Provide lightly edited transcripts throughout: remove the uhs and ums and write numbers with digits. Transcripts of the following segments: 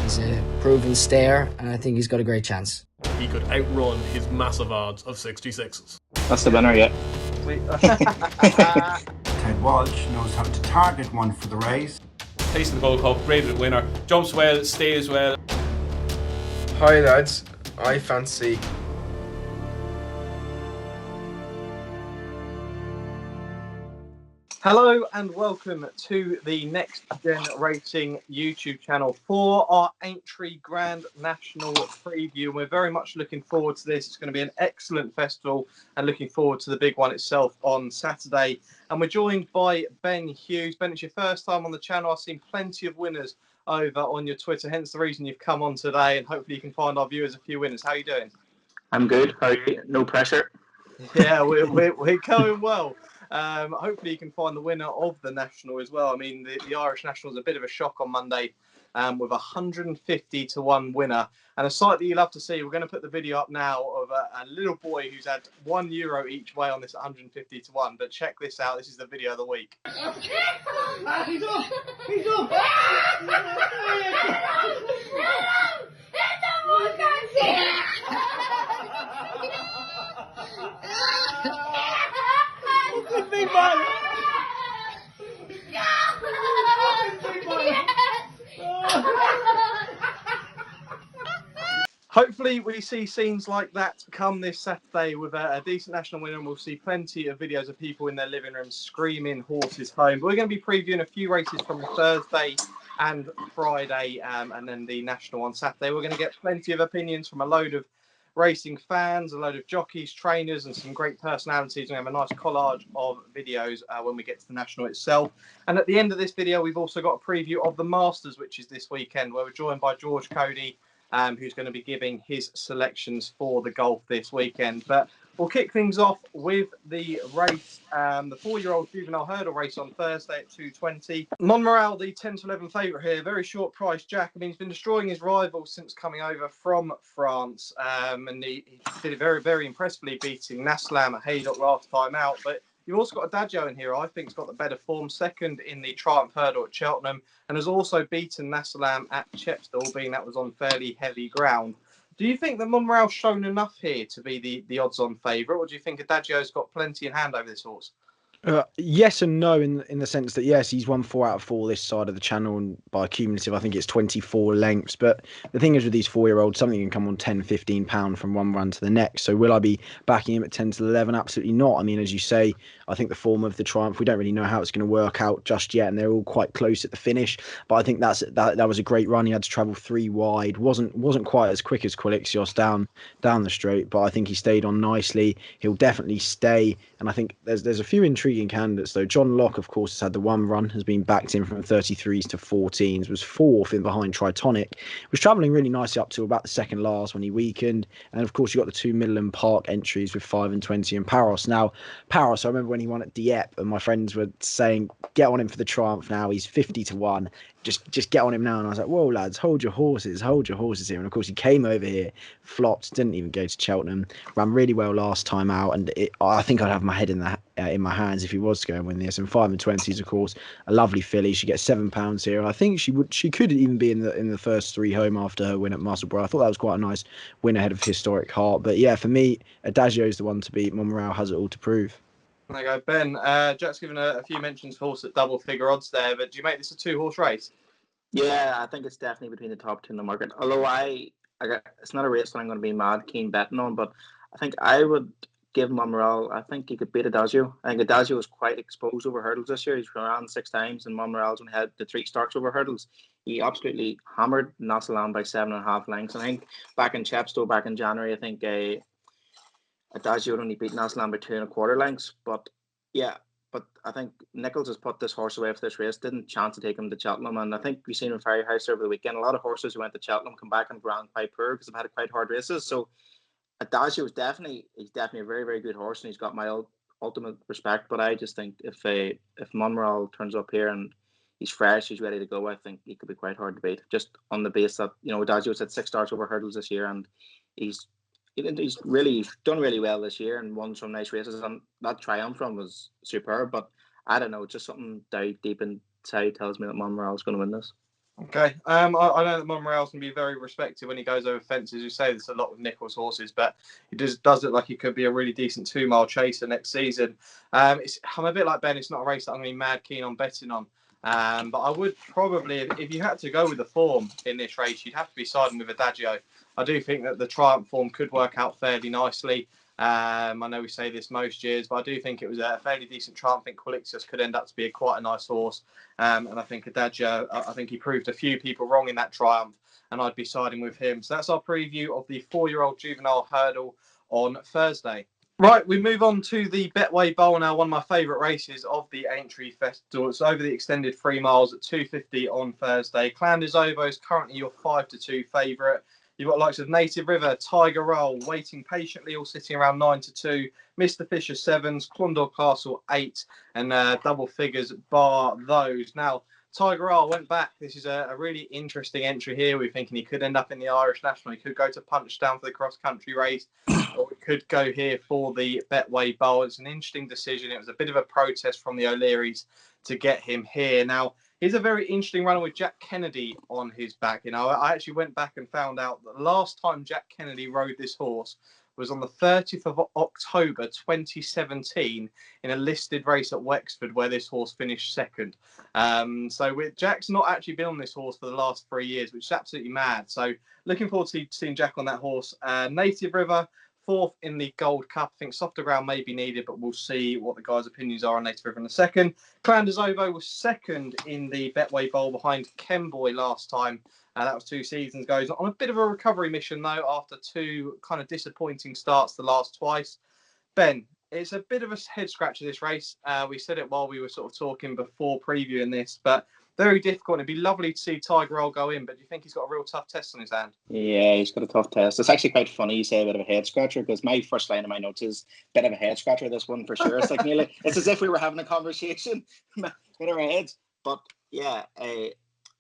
He's a proven stayer, and I think he's got a great chance. He could outrun his massive odds of 66s. That's the winner, yeah. Ted Walsh knows how to target one for the race. Tasting the Gold Cup, rated winner. Jumps well, stays well. Hi lads, I fancy Hello and welcome to the Next Gen Racing YouTube channel for our Aintree Grand National preview. We're very much looking forward to this. It's going to be an excellent festival and looking forward to the big one itself on Saturday. And we're joined by Ben Hughes. Ben, it's your first time on the channel. I've seen plenty of winners over on your Twitter, hence the reason you've come on today, and hopefully you can find our viewers a few winners. How are you doing? I'm good. How are you? No pressure. Yeah, we're going well. Hopefully you can find the winner of the National as well. I mean, the Irish National was a bit of a shock on Monday with 150 to 1 winner. And a sight that you love to see, we're going to put the video up now of a little boy who's had €1 each way on this 150 to 1. But check this out. This is the video of the week. He's up! He's up! Big man! Hopefully we see scenes like that come this Saturday with a decent national winner, and we'll see plenty of videos of people in their living rooms screaming horses home. But we're going to be previewing a few races from Thursday and Friday, and then the national on Saturday. We're going to get plenty of opinions from a load of racing fans, a load of jockeys, trainers, and some great personalities. We have a nice collage of videos when we get to the national itself. And at the end of this video, we've also got a preview of the Masters, which is this weekend, where we're joined by George Cody, who's going to be giving his selections for the golf this weekend. But we'll kick things off with the race, the 4-year-old Juvenile hurdle race on Thursday at 2:20. Monmoral, the 10 to 11 favourite here, very short price Jack. I mean, he's been destroying his rivals since coming over from France, and he did it very, very impressively, beating Naslam at Haydock last time out. But you've also got Adagio in here, I think, has got the better form, second in the Triumph Hurdle at Cheltenham, and has also beaten Naslam at Chepstow, being that was on fairly heavy ground. Do you think that Monmoreal's shown enough here to be the odds-on favourite, or do you think Adagio's got plenty in hand over this horse? Yes and no, in the sense that, yes, he's won 4 out of 4 this side of the channel, and by cumulative, I think it's 24 lengths. But the thing is with these 4-year-olds, something can come on £10, £15 from one run to the next. So will I be backing him at 10 to 11? Absolutely not. I mean, as you say, I think the form of the Triumph, we don't really know how it's going to work out just yet, and they're all quite close at the finish. But I think that was a great run. He had to travel 3 wide. Wasn't quite as quick as Quilixios down the straight, but I think he stayed on nicely. He'll definitely stay, and I think there's a few intriguing candidates though. John Locke, of course, has had the 1 run, has been backed in from 33s to 14s, was 4th in behind Tritonic, was travelling really nicely up to about the second last when he weakened. And of course, you got the 2 Midland Park entries with 5 and 20 and Paros. Now, Paros, I remember when he won at Dieppe, and my friends were saying, get on him for the Triumph now. He's 50 to 1. Just get on him now. And I was like, whoa, lads, hold your horses here. And of course, he came over here, flopped, didn't even go to Cheltenham, ran really well last time out. And I think I'd have my head in my hands if he was to go and win this. And 5 and 20s, of course, a lovely filly. She gets £7 here. I think she could even be in the first 3 home after her win at Musselburgh. I thought that was quite a nice win ahead of Historic Heart. But yeah, for me, Adagio is the one to beat. Monmoral has it all to prove. There you go, Ben. Jack's given a few mentions for horse at double figure odds there, but do you make this a 2-horse race? Yeah, I think it's definitely between the top 2 in the market. Although it's not a race that I'm going to be mad keen betting on, but I think I would give Monmoral. I think he could beat Adagio. I think Adagio was quite exposed over hurdles this year. He's around 6 times, and Monmoral's only had the 3 starts over hurdles. He absolutely hammered Nassalam by 7.5 lengths. I think back in Chepstow, back in January, I think Adagio would only beat Nassalam by 2.25 lengths. But yeah. But I think Nichols has put this horse away for this race. Didn't chance to take him to Cheltenham, and I think we've seen in Ferryhouse over the weekend. A lot of horses who went to Cheltenham come back and grand quite poor because they've had quite hard races. So Adagio is definitely a very, very good horse, and he's got my ultimate respect. But I just think if Monmoral turns up here and he's fresh, he's ready to go, I think he could be quite hard to beat. Just on the base that Adagio's had 6 starts over hurdles this year, and he's really done really well this year and won some nice races, and that Triumph run was superb. But I don't know, just something down deep inside tells me that Monmoral is going to win this. Okay. I know that Monreal's going to be very respected when he goes over fences. You say this a lot with Nicholls horses, but he does look like he could be a really decent 2-mile chaser next season. I'm a bit like Ben. It's not a race that I'm going to be mad keen on betting on. But I would probably, if you had to go with the form in this race, you'd have to be siding with Adagio. I do think that the Triumph form could work out fairly nicely. I know we say this most years, but I do think it was a fairly decent Triumph. I think Quilixius could end up to be quite a nice horse. And I think Adagio, I think he proved a few people wrong in that Triumph, and I'd be siding with him. So that's our preview of the 4-year-old Juvenile hurdle on Thursday. Right, we move on to the Betway Bowl now, one of my favourite races of the Aintree Festival. It's over the extended 3 miles at 2:50 on Thursday. Clan des Ovos is currently your 5-2 favourite. You've got likes of Native River, Tiger Roll, waiting patiently, all sitting around 9-2. Mr. Fisher 7s, Clondor Castle 8, and double figures bar those. Now, Tiger Roll went back. This is a really interesting entry here. We're thinking he could end up in the Irish National. He could go to Punchdown for the cross-country race, or he could go here for the Betway Bowl. It's an interesting decision. It was a bit of a protest from the O'Learys to get him here. Now, he's a very interesting runner with Jack Kennedy on his back. You know, I actually went back and found out that the last time Jack Kennedy rode this horse was on the 30th of October 2017 in a listed race at Wexford where this horse finished second. So Jack's not actually been on this horse for the last 3 years, which is absolutely mad. So looking forward to seeing Jack on that horse. Native River, 4th in the Gold Cup. I think softer ground may be needed, but we'll see what the guys' opinions are on Native River in a second. Clan des Ovos was second in the Betway Bowl behind Kenboy last time. That was 2 seasons ago. He's on a bit of a recovery mission, though, after 2 kind of disappointing starts the last twice. Ben, it's a bit of a head-scratcher, this race. We said it while we were sort of talking before previewing this, but very difficult. It'd be lovely to see Tiger Roll go in, but do you think he's got a real tough test on his hand? Yeah, he's got a tough test. It's actually quite funny you say a bit of a head scratcher, because my first line of my notes is bit of a head scratcher. This one for sure. It's like nearly, it's as if we were having a conversation in our heads. But yeah,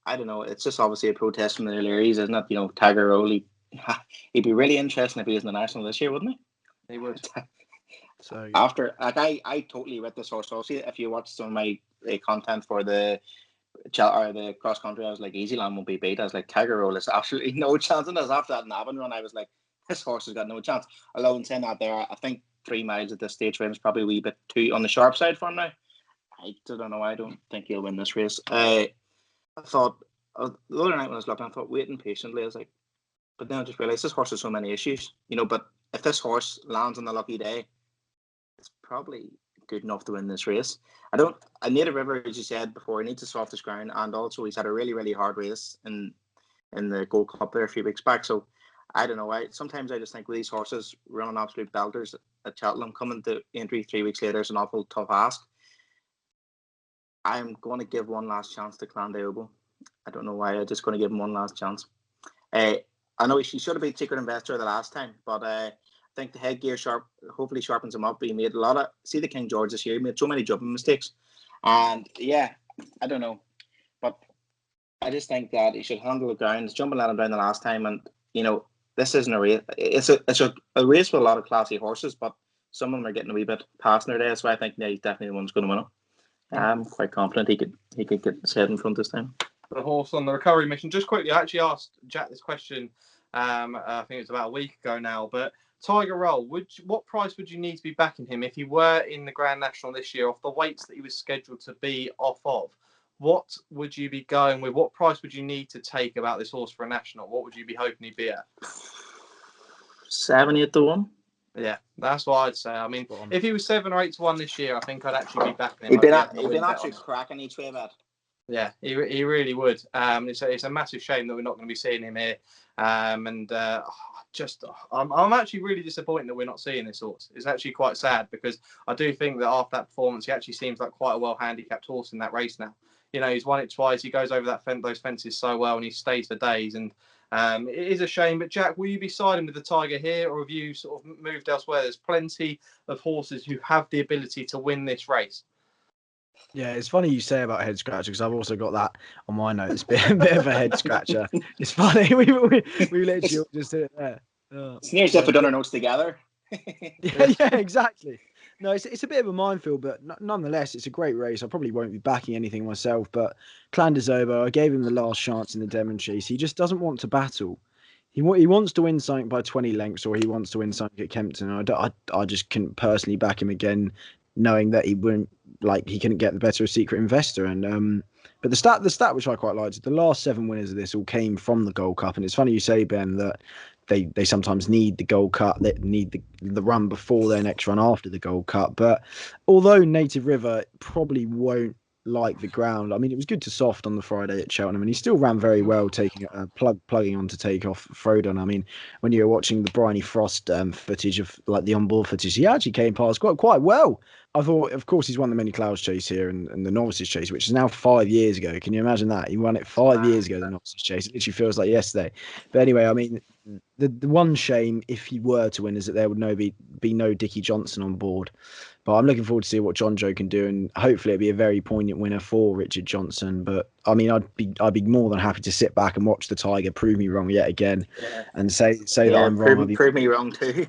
I don't know. It's just obviously a protest from the O'Learys, isn't it? You know, Tiger Roll, he'd be really interesting if he was in the national this year, wouldn't he? He would. So After, like, I totally read this horse. Also, if you watch some of my content for the cross country, I was like, Easyland won't be beat. I was like, Tiger Roll is absolutely no chance in this. After that Navan run, I was like, this horse has got no chance. Although in saying that, there, I think 3 miles at this stage for him is probably a wee bit too on the sharp side for him now. I don't know. I don't think he'll win this race. I thought the other night when I was looking, I thought waiting patiently. I was like, but then I just realised this horse has so many issues, you know. But if this horse lands on the lucky day, it's probably good enough to win this race. I Native River, as you said before, he needs a softest ground, and also he's had a really, really hard race in the Gold Cup there a few weeks back. So I don't know. Sometimes I just think with these horses running absolute belters at Cheltenham, coming to Aintree 3 weeks later is an awful tough ask. I'm going to give one last chance to Clan des Ovos. I don't know why. I'm just going to give him one last chance. I know he should have been Secret Investor the last time, but I think the headgear hopefully sharpens him up. He made a lot of, see the King George this year, he made so many jumping mistakes. And yeah, I don't know. But I just think that he should handle the ground. He's jumping let him down the last time, and you know, this isn't a race. It's a race with a lot of classy horses, but some of them are getting a wee bit past in their day. So I think he's definitely the one who's going to win it. I'm quite confident he could get his head in front this time. The horse on the recovery mission. Just quickly, I actually asked Jack this question. I think it was about a week ago now. But Tiger Roll, what price would you need to be backing him if he were in the Grand National this year off the weights that he was scheduled to be off of? What would you be going with? What price would you need to take about this horse for a national? What would you be hoping he'd be at? 7-8 to 1. Yeah, that's what I'd say. I mean, if he was 7 or 8 to 1 this year, I think I'd actually be backing him. He'd been actually cracking each way about. Yeah, he really would. It's a massive shame that we're not going to be seeing him here. I'm actually really disappointed that we're not seeing this horse. It's actually quite sad, because I do think that after that performance, he actually seems like quite a well handicapped horse in that race now. You know, he's won it twice. He goes over those fences so well, and he stays for days. And it is a shame. But Jack, will you be siding with the Tiger here, or have you sort of moved elsewhere? There's plenty of horses who have the ability to win this race. Yeah, it's funny you say about head scratcher, because I've also got that on my notes. A bit of a head scratcher. It's funny. We literally all just did it there. It's near as if we've done our notes together. yeah, exactly. No, it's a bit of a minefield, but nonetheless, it's a great race. I probably won't be backing anything myself, but Clandezobo, I gave him the last chance in the Devon Chase. He just doesn't want to battle. He wants to win something by 20 lengths, or he wants to win something at Kempton. I just couldn't personally back him again, knowing that he wouldn't, like, he couldn't get the better of Secret Investor. And but the stat which I quite liked is the last 7 winners of this all came from the Gold Cup. And it's funny you say, Ben, that they sometimes need the Gold Cup, they need the run before their next run after the Gold Cup. But although Native River probably won't like the ground, I mean, it was good to soft on the Friday at Cheltenham, and he still ran very well, taking plugging on to take off Frodon. I mean, when you were watching the Bryony Frost footage of like the onboard footage, he actually came past quite well. I thought, of course, he's won the Many Clouds Chase here and the Novices Chase, which is now 5 years ago. Can you imagine that? He won it 5 years ago, the Novices Chase. It literally feels like yesterday. But anyway, I mean, the one shame, if he were to win, is that there would be no Dickie Johnson on board. But I'm looking forward to see what John Joe can do, and hopefully it'll be a very poignant winner for Richard Johnson. But I mean, I'd be more than happy to sit back and watch the Tiger prove me wrong yet again, and say that I'm wrong. Prove me wrong too.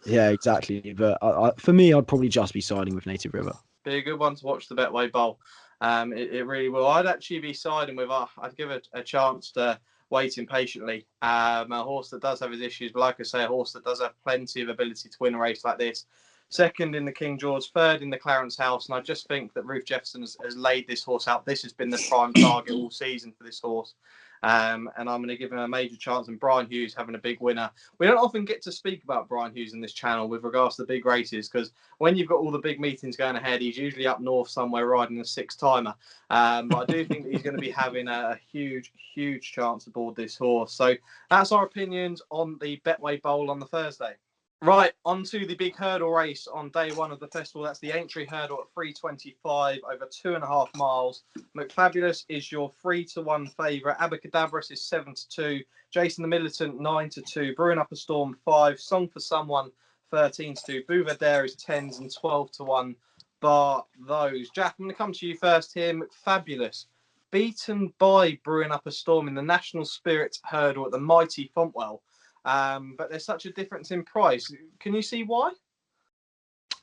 Yeah, exactly. But for me, I'd probably just be siding with Native River. Be a good one to watch the Betway Bowl. It really will. I'd actually be siding with. I'd give it a chance to waiting patiently. A horse that does have his issues, but like I say, a horse that does have plenty of ability to win a race like this. Second in the King George, third in the Clarence House, and I just think that Ruth Jefferson has laid this horse out. This has been the prime target all season for this horse. And I'm going to give him a major chance. And Brian Hughes having a big winner. We don't often get to speak about Brian Hughes in this channel with regards to the big races, because when you've got all the big meetings going ahead, he's usually up north somewhere riding a 6-timer. But I do think that he's going to be having a huge chance aboard this horse. So that's our opinions on the Betway Bowl on the Thursday. Right, on to the big hurdle race on day one of the festival. That's the Aintree hurdle at 3:25 over 2.5 miles. McFabulous is your 3-1 favourite. Abacadabras is 7-2. Jason the Militant 9-2. Brewing Up a Storm 5. Song for Someone 13-2. Bouvardere is 10s and 12-1. Bar those. Jack, I'm going to come to you first here. McFabulous beaten by Brewing Up a Storm in the National Spirit hurdle at the mighty Fontwell. But there's such a difference in price. Can you see why?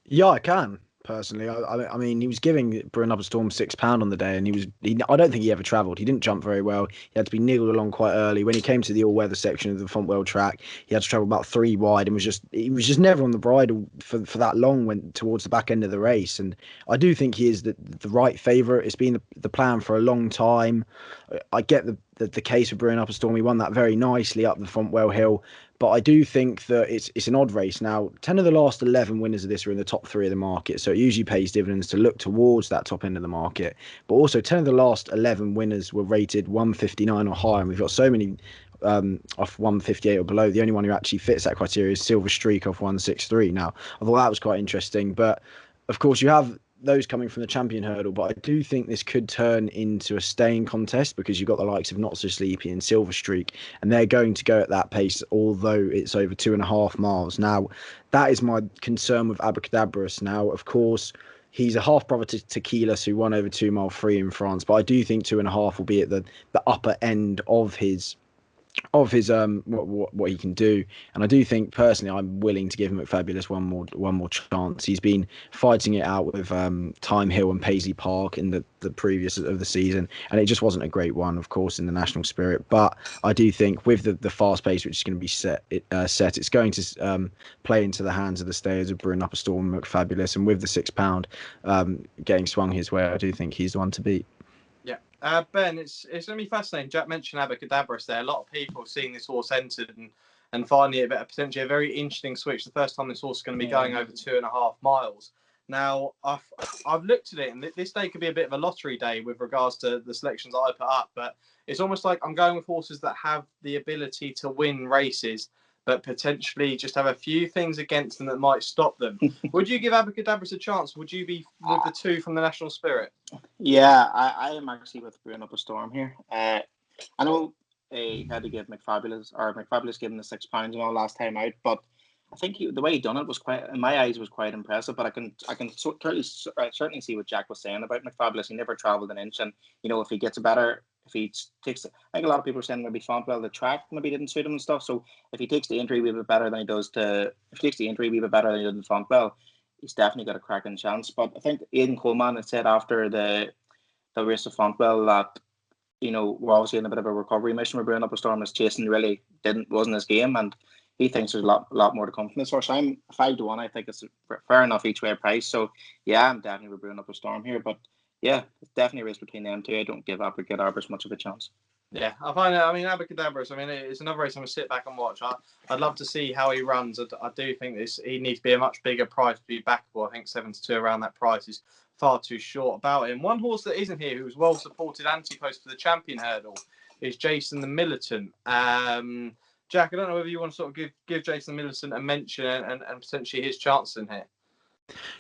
Yeah, I can personally. I mean, he was giving Brewing Up a Storm £6 on the day, and I don't think he ever travelled. He didn't jump very well. He had to be niggled along quite early. When he came to the all-weather section of the Fontwell track, he had to travel about 3 wide, and he was just never on the bridle for that long. Went towards the back end of the race, and I do think he is the right favourite. It's been the plan for a long time. I get the case for Brewing Up a Storm. He won that very nicely up the Fontwell Hill. But I do think that it's an odd race. Now, 10 of the last 11 winners of this are in the top 3 of the market, so it usually pays dividends to look towards that top end of the market. But also, 10 of the last 11 winners were rated 159 or higher, and we've got so many off 158 or below. The only one who actually fits that criteria is Silver Streak off 163. Now, I thought that was quite interesting. But, of course, you have those coming from the Champion hurdle, but I do think this could turn into a staying contest, because you've got the likes of Not So Sleepy and Silver Streak, and they're going to go at that pace, although it's over 2.5 miles. Now, that is my concern with Abacadabras. Now, of course, he's a half brother to Tequilas, who won over 2 mile free in France, but I do think 2.5 will be at the upper end of his what he can do. And I do think personally I'm willing to give him McFabulous one more chance. He's been fighting it out with Time Hill and Paisley Park in the previous of the season, and it just wasn't a great one, of course, in the National Spirit. But I do think with the fast pace which is going to be set, it's going to play into the hands of the stayers of Brewing Up a Storm and McFabulous, and with the £6 getting swung his way, I do think he's the one to beat. Ben, it's going to be fascinating. Jack mentioned Abacadabras there. A lot of people seeing this horse entered and finding it potentially a very interesting switch. The first time this horse is going to be going over 2.5 miles. Now, I've looked at it, and this day could be a bit of a lottery day with regards to the selections I put up, but it's almost like I'm going with horses that have the ability to win races, but potentially just have a few things against them that might stop them. Would you give Abacadabras a chance? Would you be with the 2 from the National Spirit? Yeah, I am actually with Brewing Up a Storm here. I know he had to give McFabulous gave him the £6 and all last time out, but I think the way he done it was in my eyes, was quite impressive. But I can certainly see what Jack was saying about McFabulous. He never travelled an inch, and if he gets better. If he takes, I think a lot of people are saying maybe Fontwell, the track maybe didn't suit him and stuff. So if he takes the Aintree a bit better than he does the Fontwell, he's definitely got a cracking chance. But I think Aidan Coleman had said after the race of Fontwell that, you know, we're obviously in a bit of a recovery mission. We're brewing up a storm as chasing really wasn't his game, and he thinks there's a lot more to come from this horse. I'm 5-1. I think it's a fair enough each way price. So yeah, I'm definitely brewing up a storm here. But yeah, it's definitely a race between them two. I don't give Abracadabras much of a chance. Yeah, I find it. I mean, Abracadabras. I mean, it's another race I'm gonna sit back and watch. I'd love to see how he runs. I do think he needs to be a much bigger price to be backable. I think 7-2 around that price is far too short about him. One horse that isn't here, who's well supported anti-post for the Champion hurdle, is Jason the Militant. Jack, I don't know whether you want to sort of give Jason the Militant a mention and potentially his chance in here.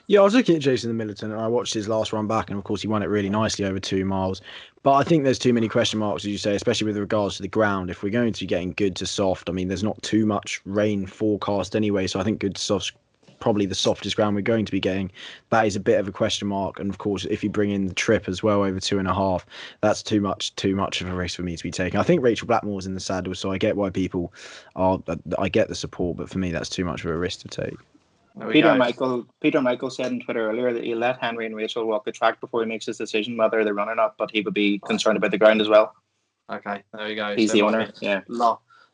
Yeah, I was looking at Jason the Militant and I watched his last run back, and of course he won it really nicely over 2 miles. But I think there's too many question marks, as you say, especially with regards to the ground. If we're going to be getting good to soft, I mean, there's not too much rain forecast anyway, so I think good to soft's probably the softest ground we're going to be getting. That is a bit of a question mark. And of course, if you bring in the trip as well over 2.5, that's too much of a risk for me to be taking. I think Rachel Blackmore's in the saddle, so I get why people I get the support, but for me, that's too much of a risk to take. Peter Michael said on Twitter earlier that he'll let Henry and Rachel walk the track before he makes his decision whether they run or not, but he would be concerned about the ground as well. Okay, there we go. He's the owner. Yeah.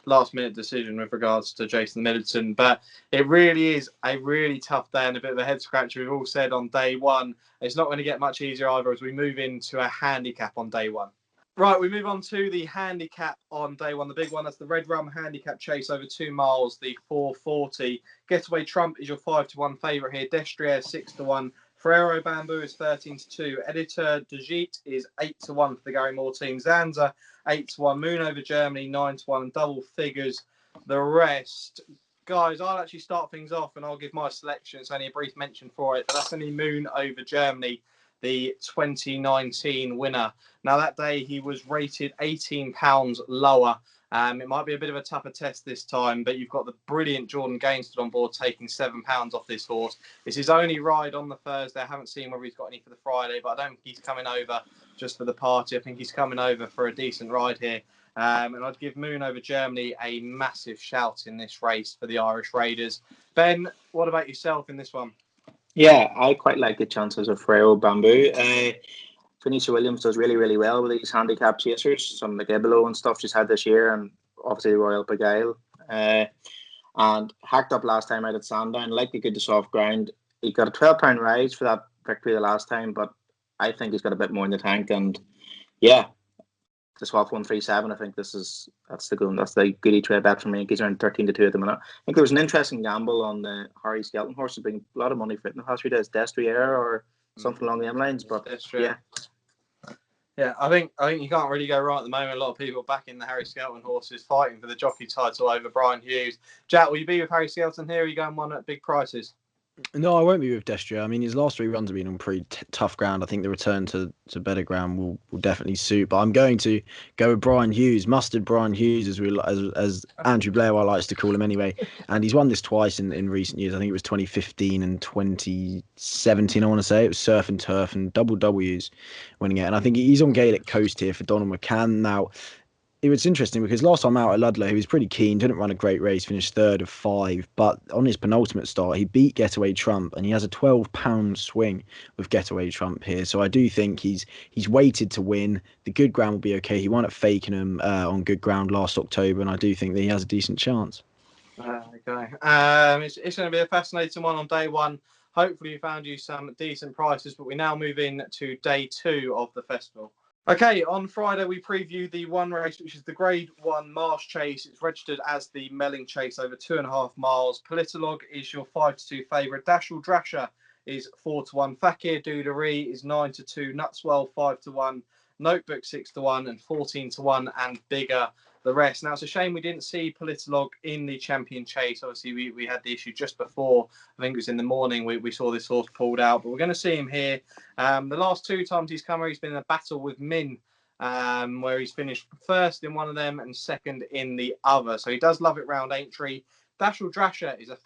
Last minute decision with regards to Jason Middleton, but it really is a really tough day and a bit of a head scratcher. We've all said on day one, it's not going to get much easier either as we move into a handicap on day one. Right, we move on to the handicap on day one, the big one. That's the Red Rum Handicap Chase over 2 miles, the 440. Getaway Trump is your 5-1 favourite here. Destrier 6-1. Ferrero Bamboo is 13-2. Editor Dejit is 8-1 for the Gary Moore team. Zanza 8-1. Moon over Germany 9-1. And double figures the rest. Guys, I'll actually start things off and I'll give my selection. It's only a brief mention for it, but that's only Moon over Germany, the 2019 winner. Now, that day he was rated £18 lower. It might be a bit of a tougher test this time, but you've got the brilliant Jordan Gainsford on board taking £7 off this horse. It's his only ride on the Thursday. I haven't seen whether he's got any for the Friday, but I don't think he's coming over just for the party. I think he's coming over for a decent ride here. And I'd give Moon over Germany a massive shout in this race for the Irish Raiders. Ben, what about yourself in this one? Yeah, I quite like the chances of Ferrero Bamboo. Phoenicia Williams does really, really well with these handicap chasers. Some McGibbelow and stuff she's had this year, and obviously Royal Beguile. And hacked up last time out at Sandown, like the good to soft ground. He got a £12 rise for that victory the last time, but I think he's got a bit more in the tank. And yeah, the swap 137. I think that's the goodie trade bet for me. He's around 13-2 at the minute. I think there was an interesting gamble on the Harry Skelton horse. There's been a lot of money for it in the past few days. Destrier or something along the lines, but yeah, I think you can't really go wrong at the moment. A lot of people backing the Harry Skelton horses, fighting for the jockey title over Brian Hughes. Jack, will you be with Harry Skelton here? Or are you going one at big prices? No, I won't be with Destrier. I mean, his last 3 runs have been on pretty tough ground. I think the return to better ground will definitely suit. But I'm going to go with Brian Hughes, mustard Brian Hughes, as Andrew Blair likes to call him anyway. And he's won this twice in recent years. I think it was 2015 and 2017, I want to say. It was Surf and Turf and double W's winning it. And I think he's on Gaelic Coast here for Donald McCann. Now, it was interesting because last time out at Ludlow, he was pretty keen, didn't run a great race, finished 3rd of 5. But on his penultimate start, he beat Getaway Trump, and he has a £12 swing with Getaway Trump here. So I do think he's weighted to win. The good ground will be okay. He won at Fakenham on good ground last October, and I do think that he has a decent chance. Okay. It's going to be a fascinating one on day one. Hopefully you found you some decent prices, but we now move in to day 2 of the festival. Okay, on Friday we preview the one race, which is the Grade 1 Marsh Chase. It's registered as the Melling Chase over 2.5 miles. Politolog is your 5-2 favourite. Dashel Drasher is 4-1. Fakir Duderee is 9-2. Nutswell 5-1. Notebook 6-1 and 14-1 and bigger the rest. Now, it's a shame we didn't see Politolog in the Champion Chase. Obviously, we had the issue just before. I think it was in the morning we saw this horse pulled out, but we're going to see him here. The last 2 times he's come here, he's been in a battle with Min, where he's finished 1st in one of them and 2nd in the other. So he does love it round Aintree. Dashel Drasher is a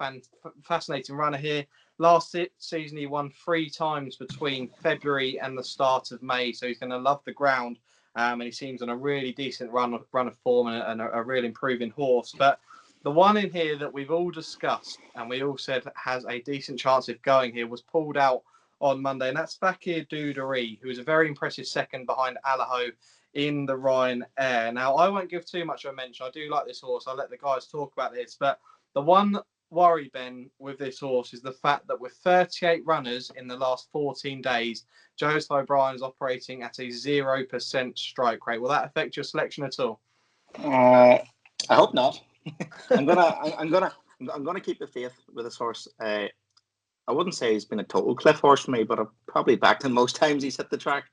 fascinating runner here. Last season, he won 3 times between February and the start of May. So he's going to love the ground. And he seems on a really decent run of form and a real improving horse. But The one in here that we've all discussed and we all said has a decent chance of going here was pulled out on Monday, and that's Fakir Dudery, who is a very impressive second behind Alaho in the Ryan Air. Now, I won't give too much of a mention. I do like this horse. I'll let the guys talk about this. But the one worry, Ben, with this horse is the fact that with 38 runners in the last 14 days, Joseph O'Brien is operating at a 0% strike rate. Will that affect your selection at all? I hope not. I'm gonna keep the faith with this horse. I wouldn't say he's been a total cliff horse for me, but I've probably backed him most times he's hit the track.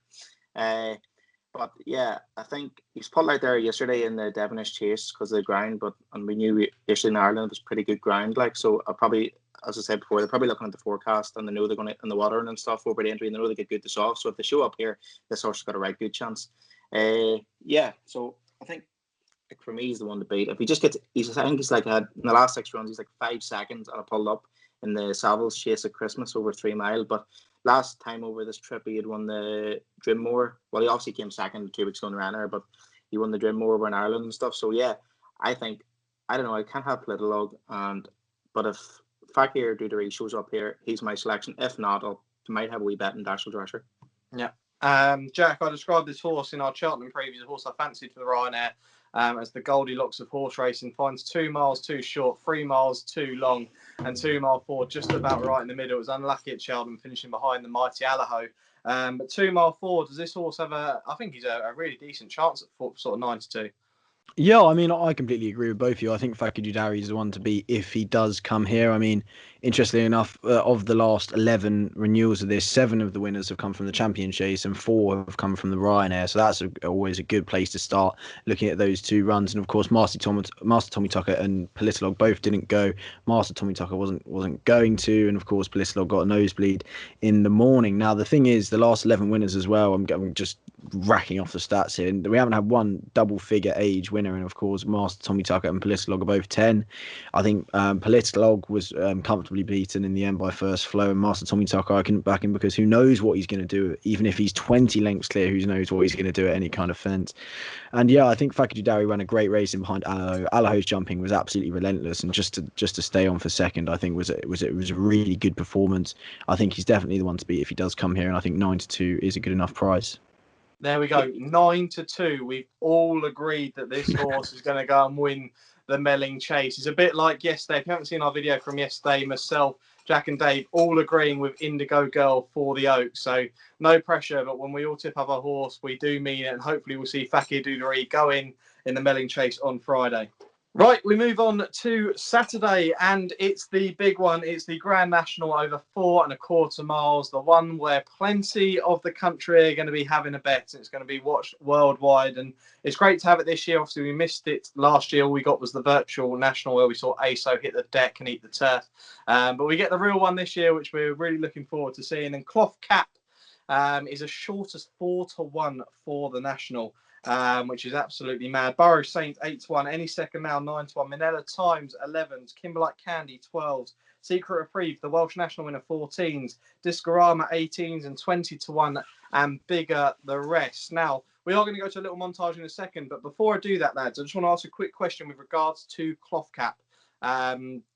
But yeah, I think he's pulled out there yesterday in the Devonish Chase because of the ground. And we knew yesterday in Ireland it was pretty good ground. Like, so I probably, as I said before, they're probably looking at the forecast and they know they're going to in the watering and stuff over the Aintree, and they know they get good to soft. So if they show up here, this horse has got a right good chance. Yeah, so I think, like, for me, he's the one to beat. If he just gets, I think he's like had in the last 6 runs, he's like 5 seconds and I pulled up in the Savills Chase at Christmas over 3 mile. But last time over this trip, he had won the Drimmore. Well, he obviously came second 2 weeks ago in Runner, but he won the Drimmore over in Ireland and stuff. So yeah, I think, I don't know, I can't have Politolog, but if Fakir Dudery shows up here, he's my selection. If not, I might have a wee bet in Dashel Drescher. Yeah. Jack, I described this horse in our Cheltenham previews, a horse I fancied for the Ryanair, as the Goldilocks of horse racing. Finds 2 miles too short, 3 miles too long, and 2 mile forward just about right in the middle. It was unlucky at Cheltenham, finishing behind the mighty Alaho. But 2 mile forward, does this horse have I think he's a really decent chance at sort of 9 to 2. Yeah, I mean, I completely agree with both of you. I think Fakir Dudery is the one to beat if he does come here. I mean, interestingly enough, of the last 11 renewals of this, 7 of the winners have come from the Champion Chase and 4 have come from the Ryanair. So that's always a good place to start looking at those 2 runs. And of course, Master Tommy Tucker and Politolog both didn't go. Master Tommy Tucker wasn't going to, and of course, Politolog got a nosebleed in the morning. Now, the thing is, the last 11 winners as well, I'm just racking off the stats here, and we haven't had one double-figure age winner. And of course, Master Tommy Tucker and Politolog are both 10. I think Politolog was comfortably beaten in the end by First Flow, and Master Tommy Tucker, I couldn't back him because who knows what he's going to do. Even if he's 20 lengths clear, who knows what he's going to do at any kind of fence. And yeah, I think Fakir Dudery ran a great race in behind Alaho. Alaho's jumping was absolutely relentless, and just to stay on for second, I think was a really good performance. I think he's definitely the one to beat if he does come here, and I think 9 to 2 is a good enough price. There we go, 9 to 2. We've all agreed that this horse is going to go and win the Melling Chase. It's a bit like yesterday. If you haven't seen our video from yesterday, myself, Jack and Dave all agreeing with Indigo Girl for the Oaks. So no pressure, but when we all tip up our horse, we do mean it, and hopefully we'll see Fakir Dudery go in the Melling Chase on Friday. Right, we move on to Saturday, and it's the big one. It's the Grand National over 4.25 miles, the one where plenty of the country are going to be having a bet. It's going to be watched worldwide, and it's great to have it this year. Obviously, we missed it last year. All we got was the virtual national where we saw ASO hit the deck and eat the turf. But we get the real one this year, which we're really looking forward to seeing. And Cloth Cap is as short as 4 to 1 for the national. Which is absolutely mad. Borough Saint 8 to 1, Any Second Now 9 to 1, Minella Times 11s, Kimberlite Candy 12s, Secret Reprieve, the Welsh National winner 14s, Discorama 18s and 20 to 1, and Bigger the rest. Now, we are going to go to a little montage in a second, but before I do that, lads, I just want to ask a quick question with regards to Cloth Cap.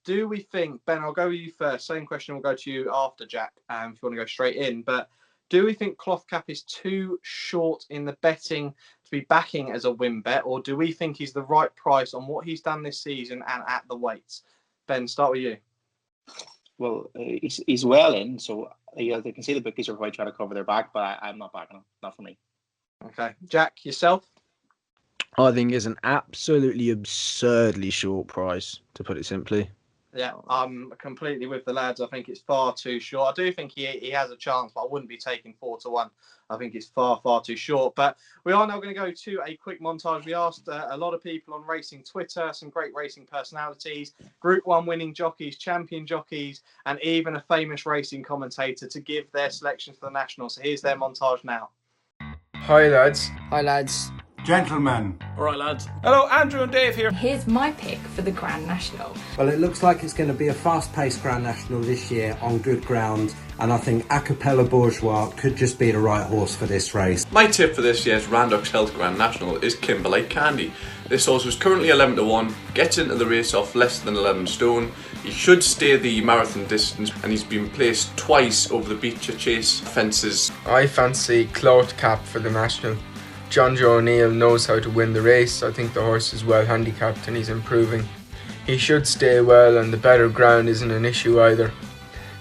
Do we think, Ben, I'll go with you first. Same question will go to you after, Jack, if you want to go straight in. But do we think Cloth Cap is too short in the betting to be backing as a win bet, or do we think he's the right price on what he's done this season and at the weights? Ben, start with you. Well, he's well in, so they can see the bookies are probably trying to cover their back, but I'm not backing him. Not for me. Okay. Jack, yourself? I think it's an absolutely absurdly short price, to put it simply. Yeah, I'm completely with the lads. I think it's far too short. I do think he has a chance, but I wouldn't be taking 4 to 1. I think it's far too short. But we are now going to go to a quick montage. We asked a lot of people on Racing Twitter, some great racing personalities, Group 1 winning jockeys, champion jockeys, and even a famous racing commentator to give their selections for the National. So here's their montage now. Hi lads. Hi, lads. Gentlemen. All right, lads. Hello, Andrew and Dave here. Here's my pick for the Grand National. Well, it looks like it's going to be a fast-paced Grand National this year on good ground, and I think Acapella Bourgeois could just be the right horse for this race. My tip for this year's Randox Health Grand National is Kimberlite Candy. This horse was currently 11 to 1, gets into the race off less than 11 stone. He should stay the marathon distance, and he's been placed twice over the Beecher Chase fences. I fancy Clout Cap for the National. John Joe O'Neill knows how to win the race. I think the horse is well handicapped and he's improving. He should stay well, and the better ground isn't an issue either.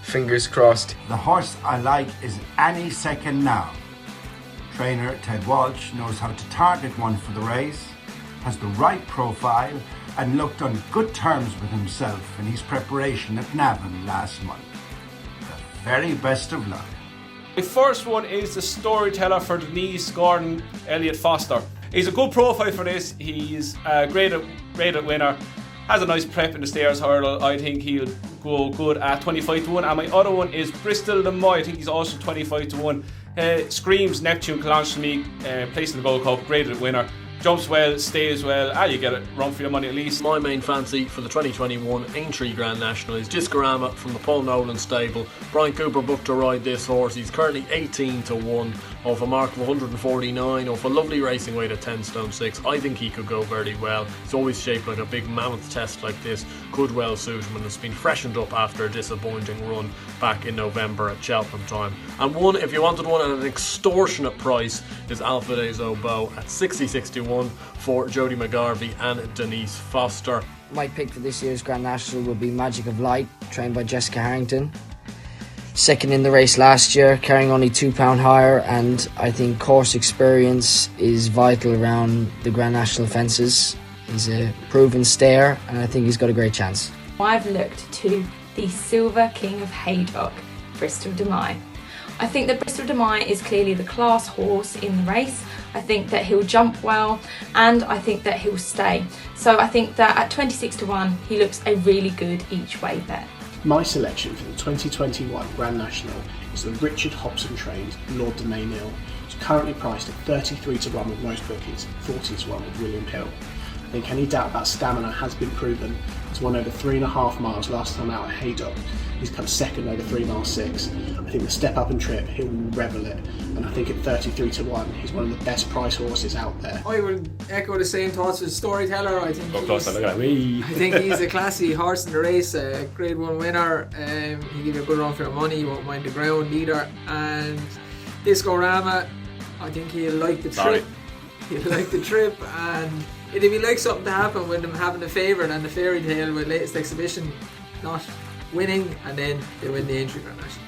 Fingers crossed. The horse I like is Any Second Now. Trainer Ted Walsh knows how to target one for the race, has the right profile, and looked on good terms with himself in his preparation at Navan last month. The very best of luck. The first one is the storyteller for Denise Gordon, Elliot Foster. He's a good profile for this. He's a great at winner. Has a nice prep in the stairs hurdle. I think he'll go good at 25 to 1. And my other one is Bristol de Moy. I think he's also 25 to 1. Screams Neptune Clanche to me, placed in the Gold Cup, great at winner. Jumps well, stays well, you get it, run for your money at least. My main fancy for the 2021 Aintree Grand National is Discorama from the Paul Nolan stable. Brian Cooper booked to ride this horse. He's currently 18 to 1 off a mark of 149, off a lovely racing weight at 10 stone 6. I think he could go very well. He's always shaped like a big mammoth test like this. Could well suit him, and it's been freshened up after a disappointing run back in November at Cheltenham time. And one, if you wanted one at an extortionate price, is Alpha Days Oboe at 60-61 for Jodie McGarvey and Denise Foster. My pick for this year's Grand National will be Magic of Light, trained by Jessica Harrington. Second in the race last year, carrying only £2 higher, and I think course experience is vital around the Grand National fences. He's a proven stayer, and I think he's got a great chance. I've looked to the Silver King of Haydock, Bristol de Mai. I think that Bristol de Mai is clearly the class horse in the race. I think that he'll jump well, and I think that he'll stay. So I think that at 26 to 1, he looks a really good each way bet. My selection for the 2021 Grand National is the Richard Hobson trained Lord de Maynil. It's currently priced at 33 to 1 with most bookies, 40 to 1 with William Hill. I think any doubt about stamina has been proven. He's won over 3.5 miles last time out at Haydock. He's come second over 3 miles 6. I think the step up and trip, he'll revel it. And I think at 33 to 1, he's one of the best price horses out there. I would echo the same thoughts as Storyteller. I think I think he's a classy horse in the race, a Grade 1 winner. He'll give you a good run for your money, he won't mind the ground either. And Discorama, I think he'll like the trip. He'll like the trip, and it'd be like something to happen with them having a favourite and the fairy tale with latest exhibition not winning, and then they win the Aintree Grand National.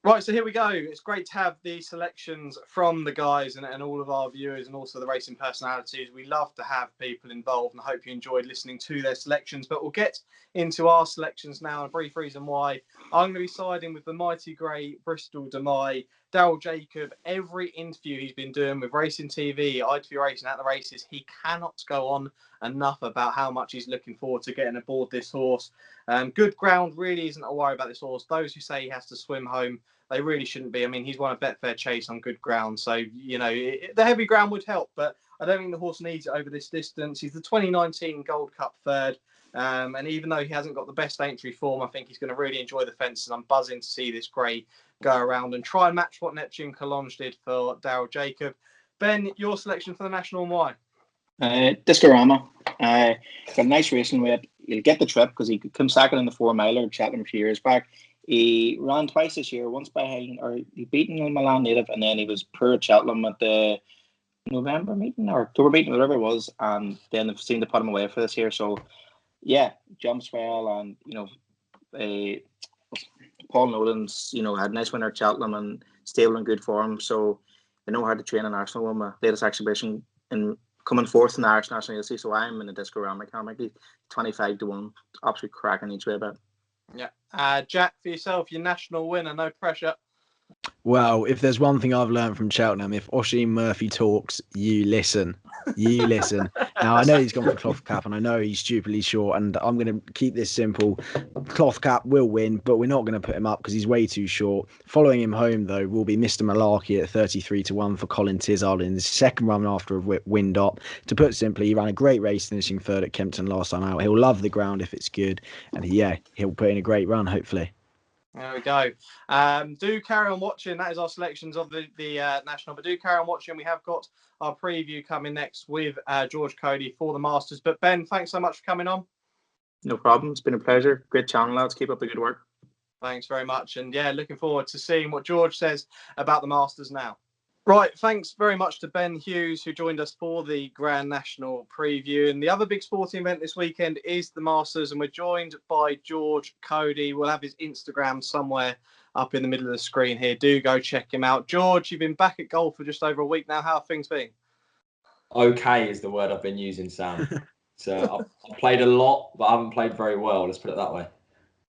Right, so here we go. It's great to have the selections from the guys and all of our viewers, and also the racing personalities. We love to have people involved, and I hope you enjoyed listening to their selections. But we'll get into our selections now, and a brief reason why. I'm going to be siding with the mighty grey Bristol de Mai. Daryl Jacob, every interview he's been doing with Racing TV, ITV Racing at the races, he cannot go on enough about how much he's looking forward to getting aboard this horse. Good ground really isn't a worry about this horse. Those who say he has to swim home, they really shouldn't be. I mean, he's won a Betfair Chase on good ground, so, you know, the heavy ground would help, but I don't think the horse needs it over this distance. He's the 2019 Gold Cup third, and even though he hasn't got the best entry form, I think he's going to really enjoy the fence, and I'm buzzing to see this grey go around and try and match what Neptune Clanche did for Daryl Jacob. Ben, your selection for the National and why? Discorama. Got a nice racing weight. He'll get the trip because he came second in the 4 miler at Cheltenham a few years back. He ran twice this year, once by Highland, or he beaten the Milan native, and then he was poor at Cheltenham at the November meeting or October meeting, whatever it was, and then they've seemed to put him away for this year. So yeah, jumps well, and you know, Paul Nolan's, you know, had a nice winner at Cheltenham and stable in good form, so they know how to train in Arsenal. Won my latest exhibition in coming fourth in the Irish National League, so I'm in the Discorama camp. 25 to 1, absolute cracking each way bet. Yeah. Jack, for yourself, your national winner, no pressure. Well, if there's one thing I've learned from Cheltenham, if Oisin Murphy talks, you listen. You listen. Now, I know he's gone for cloth cap, and I know he's stupidly short, and I'm going to keep this simple. Cloth cap will win, but we're not going to put him up because he's way too short. Following him home, though, will be Mr. Malarkey at 33-1 for Colin Tizard in his second run after a wind up. To put simply, he ran a great race, finishing third at Kempton last time out. He'll love the ground if it's good, and he'll put in a great run, hopefully. There we go. Do carry on watching. That is our selections of the National. But do carry on watching. We have got our preview coming next with George Cody for the Masters. But Ben, thanks so much for coming on. No problem. It's been a pleasure. Great channel, lads. Keep up the good work. Thanks very much. And yeah, looking forward to seeing what George says about the Masters now. Right, thanks very much to Ben Hughes, who joined us for the Grand National preview. And the other big sporting event this weekend is the Masters, and we're joined by George Cody. We'll have his Instagram somewhere up in the middle of the screen here. Do go check him out. George, you've been back at golf for just over a week now. How have things been? Okay is the word I've been using, Sam. So I've played a lot, but I haven't played very well. Let's put it that way.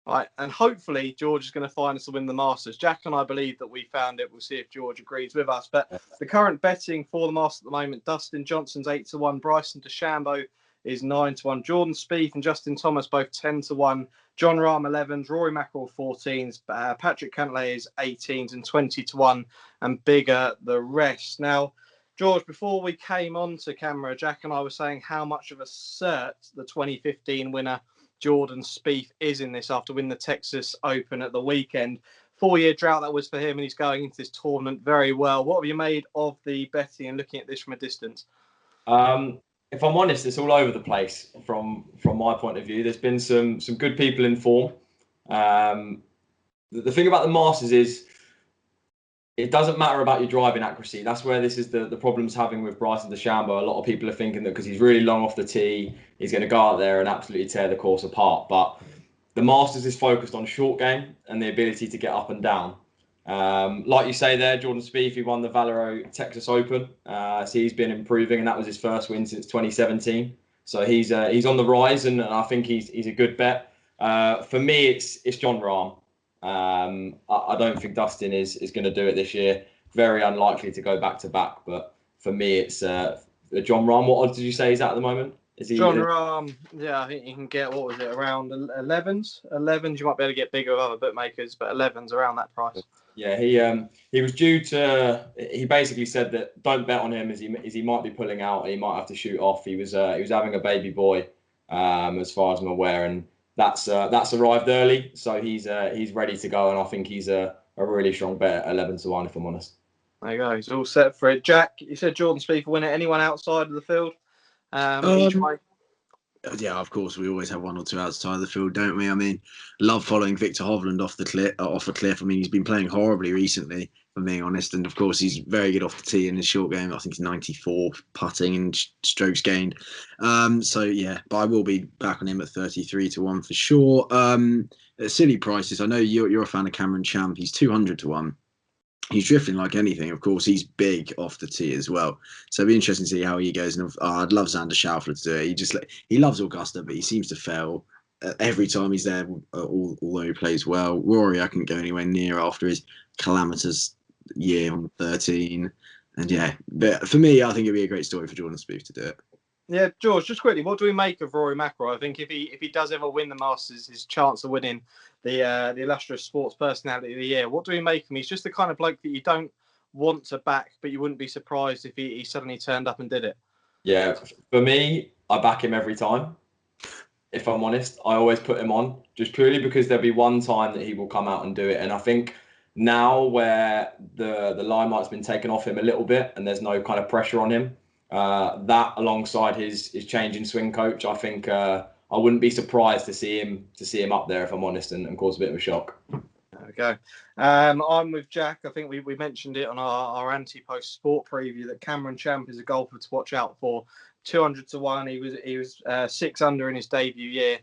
Right, and hopefully George is going to find us to win the Masters. Jack and I believe that we found it. We'll see if George agrees with us. But the current betting for the Masters at the moment: Dustin Johnson's 8-1, Bryson DeChambeau is 9-1, Jordan Spieth and Justin Thomas both 10-1, John Rahm 11s, Rory McIlroy 14s, Patrick Cantlay is 18s and 20-1, and bigger the rest. Now, George, before we came onto camera, Jack and I were saying how much of a cert the 2015 winner Jordan Spieth is in this after winning the Texas Open at the weekend. 4-year drought that was for him, and he's going into this tournament very well. What have you made of the betting and looking at this from a distance? If I'm honest, it's all over the place from my point of view. There's been some good people in form. The thing about the Masters is it doesn't matter about your driving accuracy. That's where this is the problems having with Bryson DeChambeau. A lot of people are thinking that because he's really long off the tee, he's going to go out there and absolutely tear the course apart. But the Masters is focused on short game and the ability to get up and down. Like you say there, Jordan Spieth, he won the Valero Texas Open. So he's been improving, and that was his first win since 2017. So he's on the rise, and I think he's a good bet. For me, it's John Rahm. I don't think Dustin is going to do it this year. Very unlikely to go back to back. But for me, it's John Rahm. What odds did you say he's at the moment? Is he John Rahm? Yeah, I think you can get, what was it, around 11s? 11s. You might be able to get bigger with other bookmakers, but 11s around that price. Yeah, he was due to. He basically said that don't bet on him as he might be pulling out. He might have to shoot off. He was having a baby boy, as far as I'm aware, and that's arrived early. So he's ready to go, and I think he's a really strong bet at 11-1 if I'm honest. There you go. He's all set for it. Jack, you said Jordan Spieth will win it. Anyone outside of the field? Yeah, of course, we always have one or two outside of the field, don't we? I mean, love following Victor Hovland off a cliff. I mean, he's been playing horribly recently, if I'm being honest. And of course, he's very good off the tee in his short game. I think he's 94 putting and strokes gained. So yeah, but I will be back on him at 33-1 for sure. Silly prices. I know you're a fan of Cameron Champ. He's 200-1. He's drifting like anything. Of course, he's big off the tee as well. So it'll be interesting to see how he goes. And I'd love Xander Schauffele to do it. He loves Augusta, but he seems to fail every time he's there, although he plays well. Rory, I couldn't go anywhere near after his calamitous year on 13. And yeah, but for me, I think it'd be a great story for Jordan Spieth to do it. Yeah, George, just quickly, what do we make of Rory McIlroy? I think if he does ever win the Masters, his chance of winning the illustrious sports personality of the year, what do we make of him? He's just the kind of bloke that you don't want to back, but you wouldn't be surprised if he suddenly turned up and did it. Yeah, for me, I back him every time. If I'm honest, I always put him on just purely because there'll be one time that he will come out and do it. And I think now where the limelight's been taken off him a little bit and there's no kind of pressure on him, that alongside his change in swing coach, I think I wouldn't be surprised to see him up there, if I'm honest, and cause a bit of a shock. There we go. I'm with Jack. I think we mentioned it on our anti-post sport preview that Cameron Champ is a golfer to watch out for. 200-1. He was 6 under in his debut year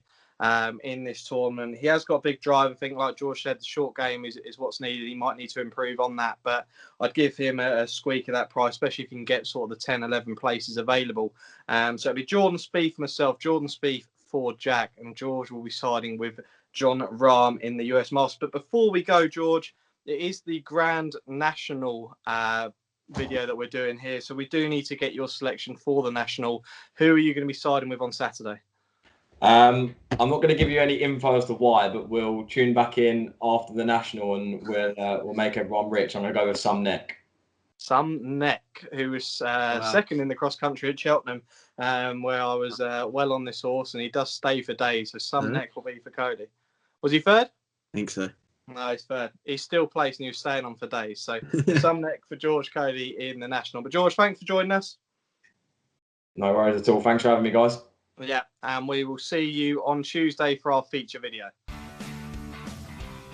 in this tournament. He has got a big drive. I think, like George said, the short game is what's needed. He might need to improve on that, but I'd give him a squeak of that price, especially if you can get sort of the 10, 11 places available. So it'll be Jordan Spieth for myself, Jordan Spieth for Jack, and George will be siding with John Rahm in the US Masters. But before we go, George, it is the Grand National video that we're doing here. So we do need to get your selection for the National. Who are you going to be siding with on Saturday? I'm not going to give you any info as to why, but we'll tune back in after the National and we'll make everyone rich. I'm going to go with Some Neck. Some Neck, who was second in the cross country at Cheltenham, where I was well on this horse, and he does stay for days. So Some Neck will be for Cody. Was he third? I think so. No, he's third. He's still placed and he was staying on for days. So Some Neck for George Cody in the National. But George, thanks for joining us. No worries at all. Thanks for having me, guys. Yeah, and we will see you on Tuesday for our feature video.